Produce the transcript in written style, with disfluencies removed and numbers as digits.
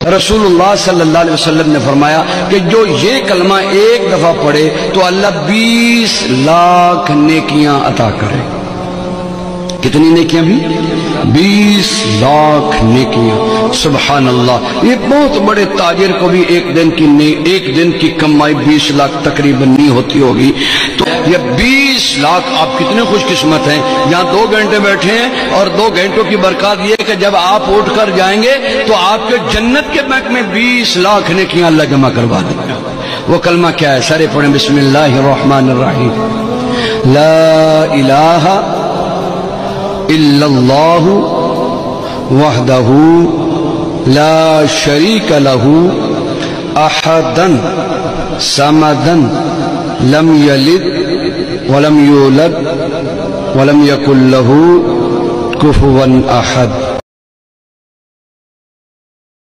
रसूलुल्लाह सल्लल्लाहु अलैहि वसल्लम ने फरमाया कि जो ये कलमा एक दफा पढ़े तो अल्लाह 20 लाख नेकियां अता करे। कितनी नेकियां भी? 20 लाख नेकियां। सुभान अल्लाह। ये बहुत बड़े ताजिर को भी एक दिन की कमाई 20 लाख तकरीबन नहीं होती होगी। तो ये 20 लाख, आप कितने खुशकिस्मत हैं। यहाँ 2 घंटे बैठे हैं और 2 घंटों की बरकत ये कि जब आप उठ कर जाएंगे तो आपके जन्नत के बैंक में 20 लाख नेकियां अल्लाह जमा करवा देगा। वो कलमा क्या है? सारे पढ़ें। बिस्मिल्लाहिर रहमानिर रहीम। ला इलाहा इल्लल्लाहु वहदहु ला शरीक लहू अहदन समदन लम यलिद वलम यूलद वलम यकुल लहू कुफुवन अहद।